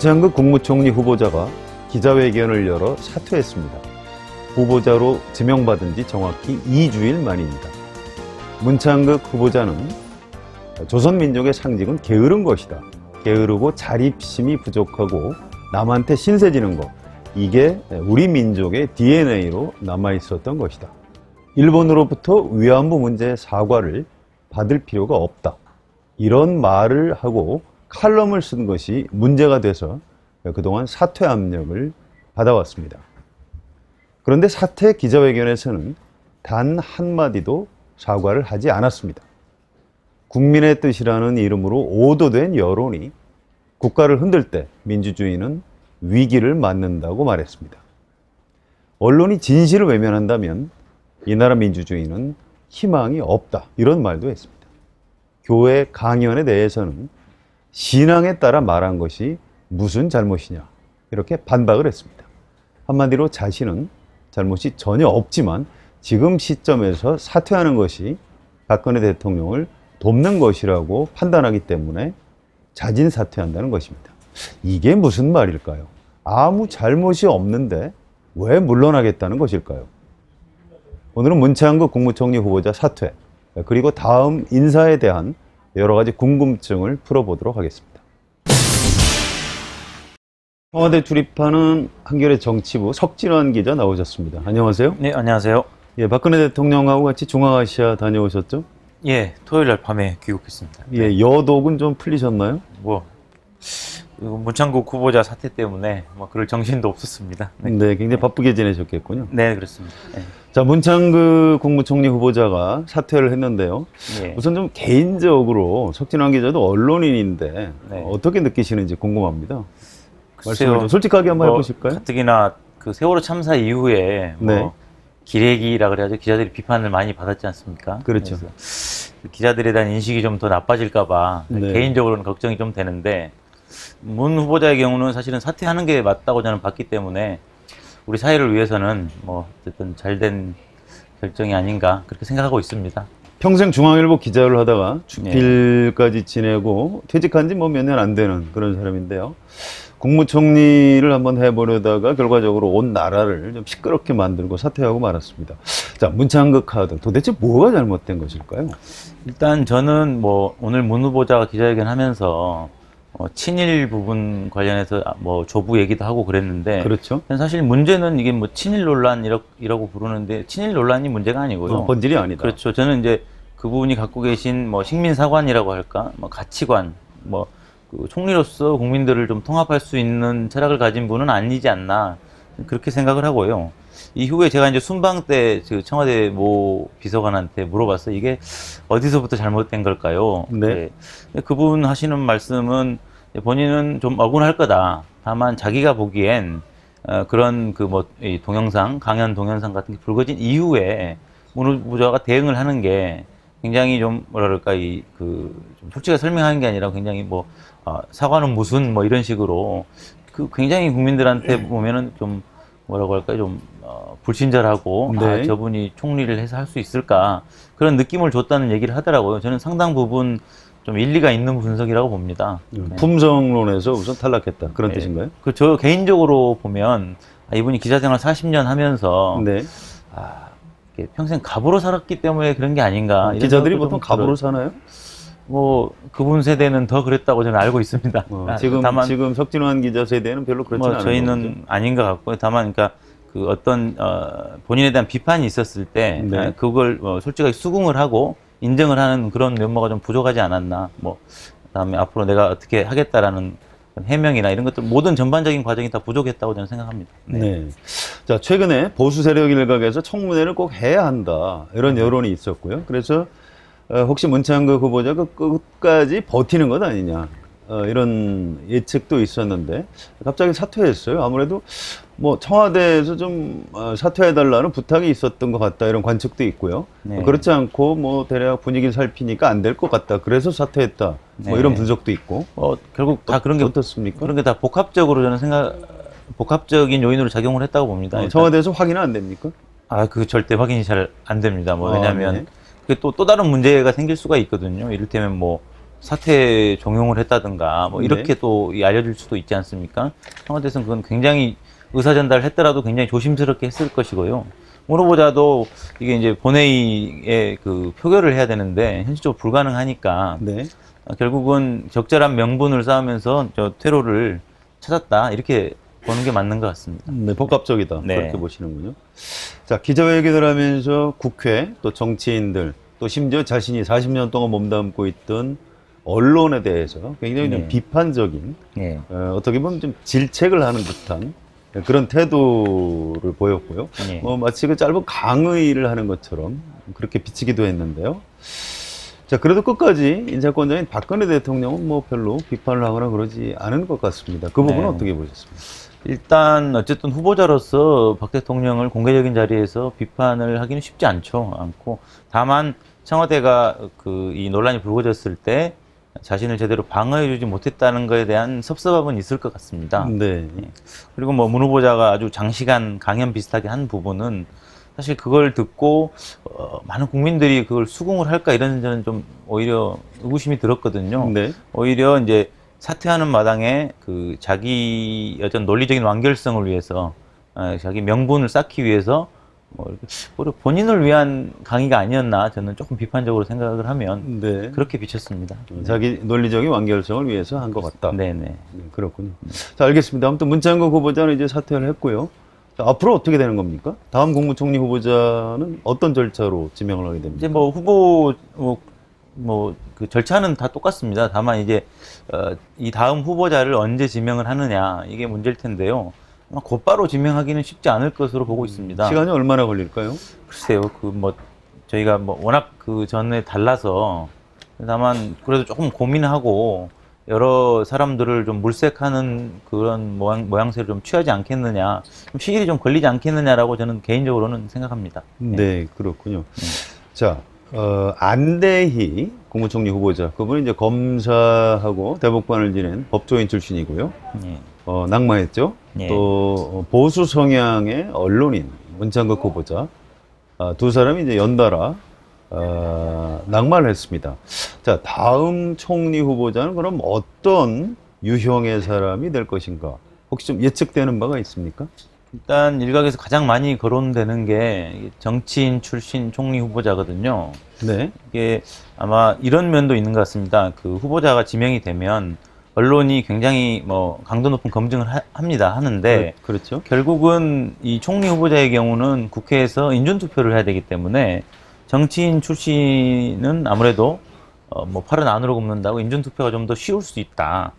문창극 국무총리 후보자가 기자회견을 열어 사퇴했습니다. 후보자로 지명받은 지 정확히 2주일 만입니다. 문창극 후보자는 조선민족의 상징은 게으른 것이다. 게으르고 자립심이 부족하고 남한테 신세지는 것. 이게 우리 민족의 DNA로 남아있었던 것이다. 일본으로부터 위안부 문제의 사과를 받을 필요가 없다. 이런 말을 하고 칼럼을 쓴 것이 문제가 돼서 그동안 사퇴 압력을 받아왔습니다. 그런데 사퇴 기자회견에서는 단 한마디도 사과를 하지 않았습니다. 국민의 뜻이라는 이름으로 오도된 여론이 국가를 흔들 때 민주주의는 위기를 맞는다고 말했습니다. 언론이 진실을 외면한다면 이 나라 민주주의는 희망이 없다. 이런 말도 했습니다. 교회 강연에 대해서는 신앙에 따라 말한 것이 무슨 잘못이냐 이렇게 반박을 했습니다. 한마디로 자신은 잘못이 전혀 없지만 지금 시점에서 사퇴하는 것이 박근혜 대통령을 돕는 것이라고 판단하기 때문에 자진 사퇴한다는 것입니다. 이게 무슨 말일까요? 아무 잘못이 없는데 왜 물러나겠다는 것일까요? 오늘은 문창극 국무총리 후보자 사퇴 그리고 다음 인사에 대한 여러 가지 궁금증을 풀어보도록 하겠습니다. 청와대 출입하는 한겨레 정치부 석진환 기자 나오셨습니다. 안녕하세요. 네, 안녕하세요. 예, 박근혜 대통령하고 같이 중앙아시아 다녀오셨죠? 예, 토요일 날 밤에 귀국했습니다. 예, 여독은 좀 풀리셨나요? 문창국 후보자 사태 때문에 그럴 정신도 없었습니다. 네, 굉장히 바쁘게 지내셨겠군요. 네, 그렇습니다. 네. 자, 문창극 국무총리 후보자가 사퇴를 했는데요. 예. 우선 좀 개인적으로 석진환 기자도 언론인인데 네. 어떻게 느끼시는지 궁금합니다. 글쎄요, 말씀을 좀 솔직하게 한번 해보실까요? 가뜩이나 그 세월호 참사 이후에 네. 기레기라 그래야죠. 기자들이 비판을 많이 받았지 않습니까? 그렇죠. 기자들에 대한 인식이 좀 더 나빠질까봐 네. 개인적으로는 걱정이 좀 되는데, 문 후보자의 경우는 사실은 사퇴하는 게 맞다고 저는 봤기 때문에 우리 사회를 위해서는 어쨌든 잘된 결정이 아닌가 그렇게 생각하고 있습니다. 평생 중앙일보 기자를 하다가 주필까지 지내고 퇴직한 지 몇 년 안 되는 그런 사람인데요. 국무총리를 한번 해보려다가 결과적으로 온 나라를 좀 시끄럽게 만들고 사퇴하고 말았습니다. 자, 문창극 카드 도대체 뭐가 잘못된 것일까요? 일단 저는 오늘 문 후보자가 기자회견 하면서 친일 부분 관련해서 조부 얘기도 하고 그랬는데, 그렇죠. 사실 문제는 이게 친일 논란이라고 부르는데 친일 논란이 문제가 아니고요. 본질이 아니다. 그렇죠. 저는 이제 그분이 갖고 계신 식민사관이라고 할까, 가치관, 그 총리로서 국민들을 좀 통합할 수 있는 철학을 가진 분은 아니지 않나 그렇게 생각을 하고요. 이후에 제가 이제 순방 때 청와대 모 비서관한테 물어봤어요. 이게 어디서부터 잘못된 걸까요? 네. 그분 하시는 말씀은 본인은 좀 억울할 거다. 다만 자기가 보기엔 그런 이 동영상, 강연 동영상 같은 게 불거진 이후에 문 후보자가 대응을 하는 게 굉장히 좀 좀 솔직하게 설명하는 게 아니라 굉장히 사과는 무슨 이런 식으로 굉장히 국민들한테 보면은 좀 불친절하고 네. 저분이 총리를 해서 할 수 있을까 그런 느낌을 줬다는 얘기를 하더라고요. 저는 상당 부분 좀 일리가 있는 분석이라고 봅니다. 품성론에서 우선 탈락했다 그런 네. 뜻인가요? 저 개인적으로 보면 이분이 기자생활 40년 하면서 네. 평생 갑으로 살았기 때문에 그런 게 아닌가. 기자들이 보통 갑으로 사나요? 그분 세대는 더 그랬다고 저는 알고 있습니다. 다만 지금 석진환 기자 세대는 별로 그렇지 않은 저희는 거죠? 아닌 것 같고요. 다만 그러니까 어떤 본인에 대한 비판이 있었을 때 네. 그걸 솔직하게 수긍을 하고 인정을 하는 그런 면모가 좀 부족하지 않았나. 그다음에 앞으로 내가 어떻게 하겠다라는 해명이나 이런 것들 모든 전반적인 과정이 다 부족했다고 저는 생각합니다. 네. 자, 최근에 보수 세력 일각에서 청문회를 꼭 해야 한다 이런 여론이 있었고요. 그래서 혹시 문창극 후보자가 끝까지 버티는 것 아니냐 이런 예측도 있었는데 갑자기 사퇴했어요. 아무래도 청와대에서 좀 사퇴해달라는 부탁이 있었던 것 같다 이런 관측도 있고요. 네. 그렇지 않고 대략 분위기를 살피니까 안 될 것 같다. 그래서 사퇴했다. 네. 이런 분석도 있고. 결국 다 그런 게 어떻습니까? 그런 게 다 복합적으로 저는 복합적인 요인으로 작용을 했다고 봅니다. 청와대에서 확인은 안 됩니까? 그 절대 확인이 잘 안 됩니다. 왜냐하면 네. 그게 또 다른 문제가 생길 수가 있거든요. 이를테면 사퇴 종용을 했다든가 뭐 이렇게 네. 또 알려줄 수도 있지 않습니까? 청와대에서는 그건 굉장히 의사 전달을 했더라도 굉장히 조심스럽게 했을 것이고요. 문 후보자도 이게 이제 본회의에 그 표결을 해야 되는데 현실적으로 불가능하니까 네. 결국은 적절한 명분을 쌓으면서 저 퇴로를 찾았다 이렇게 보는 게 맞는 것 같습니다. 네, 복합적이다. 네. 그렇게 보시는군요. 자, 기자회견을 하면서 국회, 또 정치인들, 또 심지어 자신이 40년 동안 몸담고 있던 언론에 대해서 굉장히 좀 네. 비판적인, 예. 어떻게 보면 좀 질책을 하는 듯한 그런 태도를 보였고요. 예. 뭐 마치 그 짧은 강의를 하는 것처럼 그렇게 비치기도 했는데요. 자, 그래도 끝까지 인사권자인 박근혜 대통령은 뭐 별로 비판을 하거나 그러지 않은 것 같습니다. 그 부분은 네. 어떻게 보셨습니까? 일단 어쨌든 후보자로서 박 대통령을 공개적인 자리에서 비판을 하기는 쉽지 않고 다만 청와대가 그 이 논란이 불거졌을 때 자신을 제대로 방어해주지 못했다는 것에 대한 섭섭함은 있을 것 같습니다. 네. 그리고 뭐 문 후보자가 아주 장시간 강연 비슷하게 한 부분은 사실 그걸 듣고 많은 국민들이 그걸 수긍을 할까 이런 저는 좀 오히려 의구심이 들었거든요. 네. 오히려 이제 사퇴하는 마당에 그 자기 어떤 논리적인 완결성을 위해서 자기 명분을 쌓기 위해서 뭐 이렇게 오히려 본인을 위한 강의가 아니었나 저는 조금 비판적으로 생각을 하면 네. 그렇게 비쳤습니다. 자기 논리적인 완결성을 위해서 한 것 같다. 네네. 네, 그렇군요. 자, 알겠습니다. 아무튼 문창국 후보자는 이제 사퇴를 했고요. 자, 앞으로 어떻게 되는 겁니까? 다음 국무총리 후보자는 어떤 절차로 지명을 하게 됩니까? 이제 뭐 후보 그 절차는 다 똑같습니다. 다만 이제 이 다음 후보자를 언제 지명을 하느냐 이게 문제일 텐데요. 아마 곧바로 지명하기는 쉽지 않을 것으로 보고 있습니다. 시간이 얼마나 걸릴까요? 글쎄요, 그 뭐 저희가 뭐 워낙 그 전에 달라서 다만 그래도 조금 고민하고 여러 사람들을 좀 물색하는 그런 모양새를 좀 취하지 않겠느냐, 좀 시일이 좀 걸리지 않겠느냐라고 저는 개인적으로는 생각합니다. 네, 그렇군요. 자, 안대희 국무총리 후보자, 그분은 이제 검사하고 대법관을 지낸 법조인 출신이고요. 예. 낙마했죠. 예. 또 보수 성향의 언론인 문창국 후보자, 두 사람이 이제 연달아 낙마를 했습니다. 자, 다음 총리 후보자는 그럼 어떤 유형의 사람이 될 것인가? 혹시 좀 예측되는 바가 있습니까? 일단 일각에서 가장 많이 거론되는 게 정치인 출신 총리 후보자거든요. 네. 이게 아마 이런 면도 있는 것 같습니다. 그 후보자가 지명이 되면 언론이 굉장히 뭐 강도 높은 검증을 하는데 그렇죠. 결국은 이 총리 후보자의 경우는 국회에서 인준투표를 해야 되기 때문에 정치인 출신은 아무래도 뭐 팔은 안으로 굽는다고 인준투표가 좀 더 쉬울 수 있다.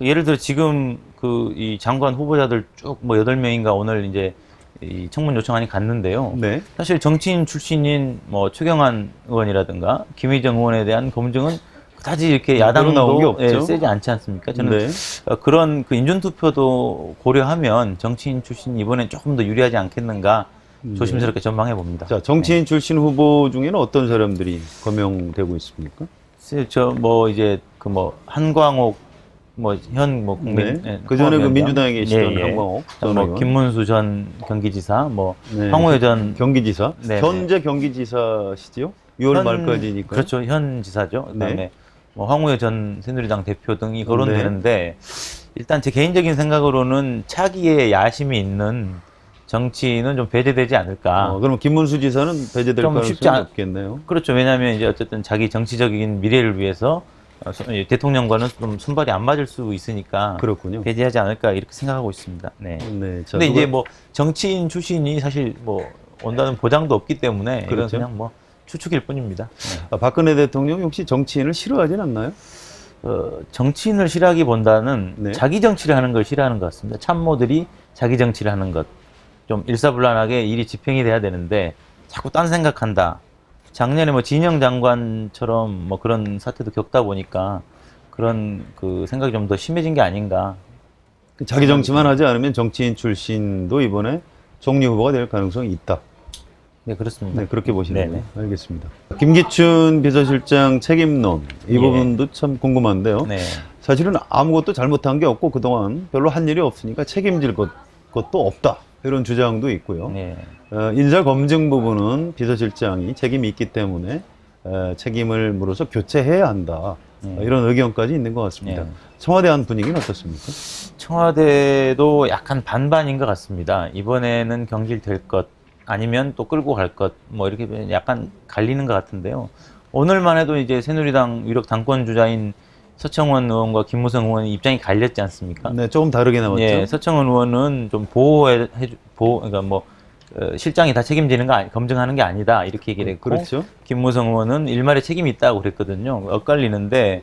예를 들어 지금 그 이 장관 후보자들 쭉 뭐 8명인가 오늘 이제 이 청문 요청안이 갔는데요. 네. 사실 정치인 출신인 뭐 최경환 의원이라든가 김의정 의원에 대한 검증은 그다지 이렇게 나온 게 야당도 없죠. 세지 않지 않습니까? 저는 네. 그런 그 인준투표도 고려하면 정치인 출신이 이번엔 조금 더 유리하지 않겠는가 조심스럽게 전망해 봅니다. 자, 정치인 출신 후보 중에는 어떤 사람들이 거명되고 있습니까? 저 뭐 이제 그 뭐 한광옥 뭐 현 뭐 국민 네. 그 전에 그 민주당에 계시던 한광옥 전 뭐 의원. 김문수 전 경기지사 뭐 네. 황우여 전 경기지사. 네, 현재 경기지사시지요? 6월 말까지니까. 그렇죠. 현 지사죠. 그다음에 네. 뭐 황우여 전 새누리당 대표 등이 거론되는데 일단 제 개인적인 생각으로는 차기에 야심이 있는 정치인은 좀 배제되지 않을까. 그럼 김문수 지사는 배제될 좀 가능성이 쉽지 없겠네요. 그렇죠. 왜냐하면 이제 어쨌든 자기 정치적인 미래를 위해서 대통령과는 좀 손발이 안 맞을 수 있으니까 그렇군요. 배제하지 않을까 이렇게 생각하고 있습니다. 네. 네. 자, 근데 이제 뭐 정치인 출신이 사실 뭐 온다는 보장도 없기 때문에 이건 그렇죠. 그냥 뭐 추측일 뿐입니다. 네. 박근혜 대통령이 혹시 정치인을 싫어하진 않나요? 정치인을 싫어하기보다는 네. 자기 정치를 하는 걸 싫어하는 것 같습니다. 참모들이 자기 정치를 하는 것. 좀 일사불란하게 일이 집행이 돼야 되는데 자꾸 딴 생각한다. 작년에 뭐 진영 장관처럼 뭐 그런 사태도 겪다 보니까 그런 그 생각이 좀 더 심해진 게 아닌가. 자기 정치만 하지 않으면 정치인 출신도 이번에 총리 후보가 될 가능성이 있다. 네, 그렇습니다. 네, 그렇게 보시는 네네. 거예요. 알겠습니다. 김기춘 비서실장 책임론 이 예. 부분도 참 궁금한데요. 네. 사실은 아무것도 잘못한 게 없고 그동안 별로 한 일이 없으니까 책임질 것도 없다. 이런 주장도 있고요. 네. 인사 검증 부분은 비서실장이 책임이 있기 때문에 책임을 물어서 교체해야 한다. 이런 의견까지 있는 것 같습니다. 청와대 안 분위기는 어떻습니까? 청와대도 약간 반반인 것 같습니다. 이번에는 경질될 것 아니면 또 끌고 갈 것 뭐 이렇게 약간 갈리는 것 같은데요. 오늘만 해도 이제 새누리당 유력 당권 주자인 서청원 의원과 김무성 의원의 입장이 갈렸지 않습니까? 네, 조금 다르게 나왔죠. 예, 서청원 의원은 좀 그러니까 뭐 실장이 다 책임지는 거 검증하는 게 아니다 이렇게 얘기를 했고, 그렇죠. 김무성 의원은 일말의 책임이 있다고 그랬거든요. 엇갈리는데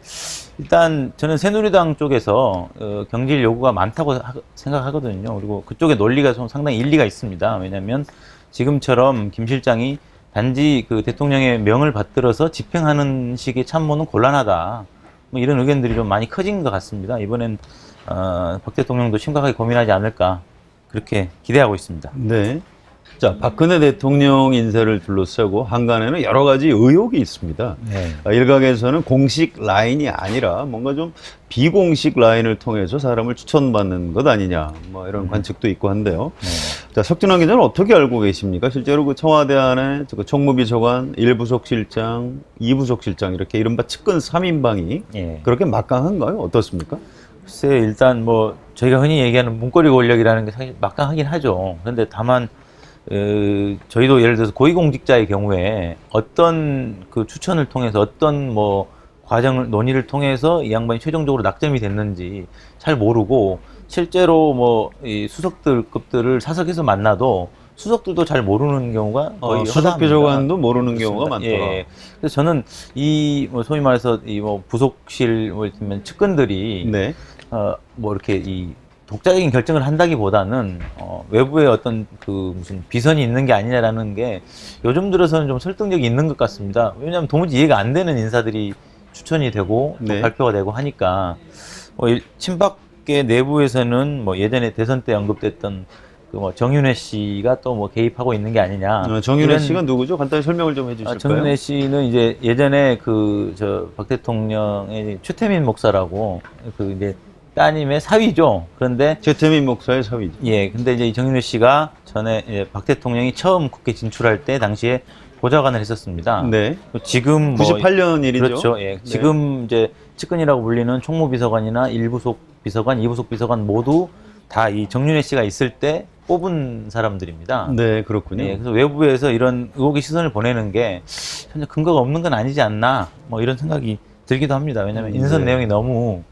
일단 저는 새누리당 쪽에서 경질 요구가 많다고 생각하거든요. 그리고 그쪽의 논리가 좀 상당히 일리가 있습니다. 왜냐하면 지금처럼 김 실장이 단지 그 대통령의 명을 받들어서 집행하는 식의 참모는 곤란하다. 뭐 이런 의견들이 좀 많이 커진 것 같습니다. 이번엔 박 대통령도 심각하게 고민하지 않을까 그렇게 기대하고 있습니다. 네. 자, 박근혜 대통령 인사를 둘러싸고 한간에는 여러 가지 의혹이 있습니다. 네. 일각에서는 공식 라인이 아니라 뭔가 좀 비공식 라인을 통해서 사람을 추천받는 것 아니냐, 뭐 이런 관측도 있고 한데요. 네. 자, 석준환 기자는 어떻게 알고 계십니까? 실제로 그 청와대 안에 총무비서관, 1부속실장, 2부속실장 이렇게 이른바 측근 3인방이 예. 그렇게 막강한가요? 어떻습니까? 글쎄 일단 뭐 저희가 흔히 얘기하는 문고리 권력이라는 게 사실 막강하긴 하죠. 그런데 다만 저희도 예를 들어서 고위공직자의 경우에 어떤 그 추천을 통해서 어떤 뭐 과정을 논의를 통해서 이 양반이 최종적으로 낙점이 됐는지 잘 모르고, 실제로 뭐 이 수석들급들을 사석에서 만나도 수석들도 잘 모르는 경우가 거의 수석비서관도 모르는 그렇습니다. 경우가 많더라. 예. 그래서 저는 이 뭐 소위 말해서 이 뭐 부속실 뭐 이렇게 측근들이 네. 뭐 이렇게 이 독자적인 결정을 한다기보다는 외부에 어떤 그 무슨 비선이 있는 게 아니냐라는 게 요즘 들어서는 좀 설득력이 있는 것 같습니다. 왜냐하면 도무지 이해가 안 되는 인사들이 추천이 되고 또 네. 발표가 되고 하니까 친박계 내부에서는 뭐 예전에 대선 때 언급됐던 그 뭐 정윤회 씨가 또 뭐 개입하고 있는 게 아니냐. 정윤회 씨가 누구죠? 간단히 설명을 좀 해주실까요? 정윤회 씨는 이제 예전에 그 박 대통령의 최태민 목사라고 그 이제 따님의 사위죠. 그런데 최태민 목사의 사위죠. 예, 근데 이제 이 정윤회 씨가 전에 이제 박 대통령이 처음 국회 진출할 때 당시에 보좌관을 했었습니다. 네. 지금 98년 일이죠. 그렇죠. 예. 네. 지금 이제 측근이라고 불리는 총무비서관이나 1부속 비서관, 2부속 비서관 모두 다 이 정윤회 씨가 있을 때 뽑은 사람들입니다. 네, 그렇군요. 예, 그래서 외부에서 이런 의혹의 시선을 보내는 게 전혀 근거가 없는 건 아니지 않나, 뭐 이런 생각이 들기도 합니다. 왜냐하면 인선 내용이 너무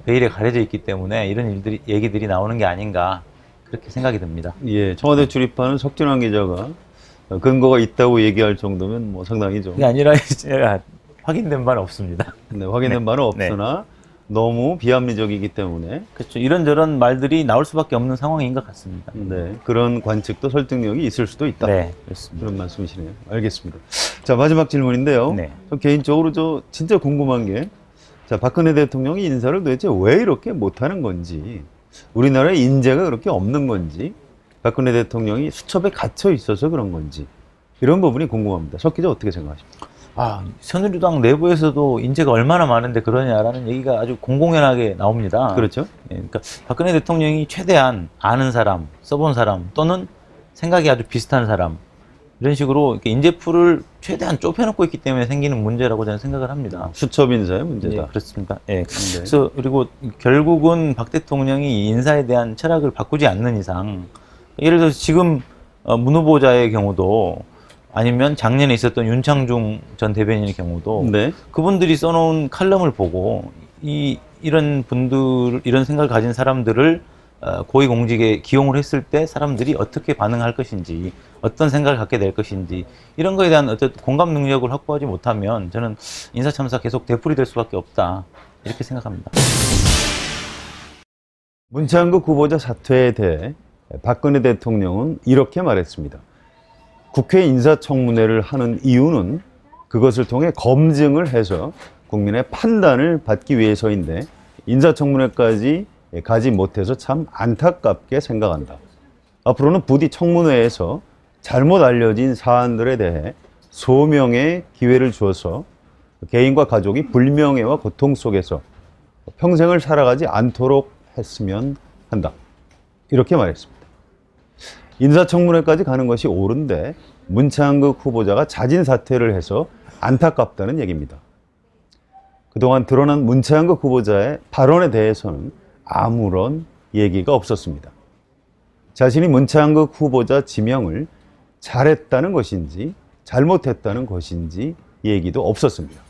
베일에 가려져 있기 때문에 이런 얘기들이 나오는 게 아닌가 그렇게 생각이 듭니다. 예, 청와대 출입하는 석준환 기자가 근거가 있다고 얘기할 정도면 뭐 상당히 좀 그게 아니라 제가 확인된 바는 없습니다. 네, 확인된 바는 없으나 너무 비합리적이기 때문에 그렇죠. 이런저런 말들이 나올 수밖에 없는 상황인 것 같습니다. 네, 그런 관측도 설득력이 있을 수도 있다. 네, 그렇습니다. 그런 말씀이시네요. 알겠습니다. 자, 마지막 질문인데요. 네. 저 개인적으로 진짜 궁금한 게, 자, 박근혜 대통령이 인사를 도대체 왜 이렇게 못하는 건지, 우리나라에 인재가 그렇게 없는 건지, 박근혜 대통령이 수첩에 갇혀 있어서 그런 건지, 이런 부분이 궁금합니다. 석 기자 어떻게 생각하십니까? 새누리당 내부에서도 인재가 얼마나 많은데 그러냐라는 얘기가 아주 공공연하게 나옵니다. 그렇죠. 예, 그러니까 박근혜 대통령이 최대한 아는 사람, 써본 사람 또는 생각이 아주 비슷한 사람, 이런 식으로 이렇게 인재풀을 최대한 좁혀놓고 있기 때문에 생기는 문제라고 저는 생각을 합니다. 수첩 인사의 문제다. 예, 그렇습니다. 예. 그래서 그리고 결국은 박 대통령이 이 인사에 대한 철학을 바꾸지 않는 이상, 예를 들어서 지금 문 후보자의 경우도, 아니면 작년에 있었던 윤창중 전 대변인의 경우도 네. 그분들이 써놓은 칼럼을 보고 이런 생각을 가진 사람들을 고위공직에 기용을 했을 때 사람들이 어떻게 반응할 것인지, 어떤 생각을 갖게 될 것인지, 이런 거에 대한 어떤 공감 능력을 확보하지 못하면 저는 인사참사 계속 되풀이될 수밖에 없다, 이렇게 생각합니다. 문창극 후보자 사퇴에 대해 박근혜 대통령은 이렇게 말했습니다. 국회 인사청문회를 하는 이유는 그것을 통해 검증을 해서 국민의 판단을 받기 위해서인데 인사청문회까지 가지 못해서 참 안타깝게 생각한다. 앞으로는 부디 청문회에서 잘못 알려진 사안들에 대해 소명의 기회를 주어서 개인과 가족이 불명예와 고통 속에서 평생을 살아가지 않도록 했으면 한다. 이렇게 말했습니다. 인사청문회까지 가는 것이 옳은데 문창극 후보자가 자진 사퇴를 해서 안타깝다는 얘기입니다. 그동안 드러난 문창극 후보자의 발언에 대해서는 아무런 얘기가 없었습니다. 자신이 문창극 후보자 지명을 잘했다는 것인지 잘못했다는 것인지 얘기도 없었습니다.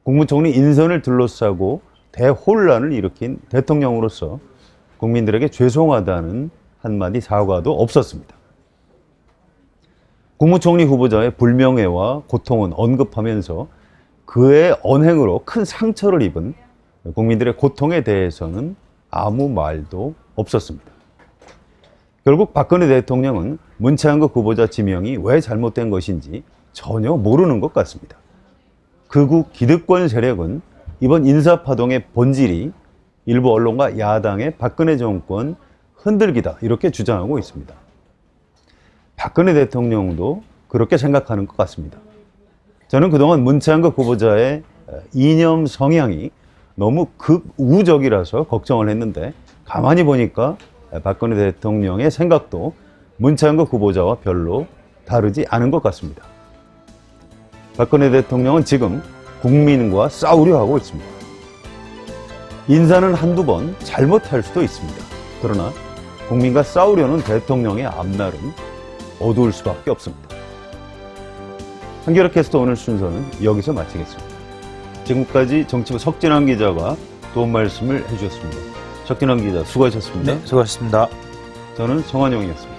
국무총리 인선을 둘러싸고 대혼란을 일으킨 대통령으로서 국민들에게 죄송하다는 한마디 사과도 없었습니다. 국무총리 후보자의 불명예와 고통은 언급하면서 그의 언행으로 큰 상처를 입은 국민들의 고통에 대해서는 아무 말도 없었습니다. 결국 박근혜 대통령은 문창극 후보자 지명이 왜 잘못된 것인지 전혀 모르는 것 같습니다. 극우 기득권 세력은 이번 인사파동의 본질이 일부 언론과 야당의 박근혜 정권 흔들기다 이렇게 주장하고 있습니다. 박근혜 대통령도 그렇게 생각하는 것 같습니다. 저는 그동안 문창극 후보자의 이념 성향이 너무 극우적이라서 걱정을 했는데 가만히 보니까 박근혜 대통령의 생각도 문창극 후보자와 별로 다르지 않은 것 같습니다. 박근혜 대통령은 지금 국민과 싸우려 하고 있습니다. 인사는 한두 번 잘못할 수도 있습니다. 그러나 국민과 싸우려는 대통령의 앞날은 어두울 수밖에 없습니다. 한겨레 캐스터 오늘 순서는 여기서 마치겠습니다. 지금까지 정치부 석진환 기자가 도움 말씀을 해주셨습니다. 석진환 기자 수고하셨습니다. 네, 수고하셨습니다. 저는 성환용이었습니다.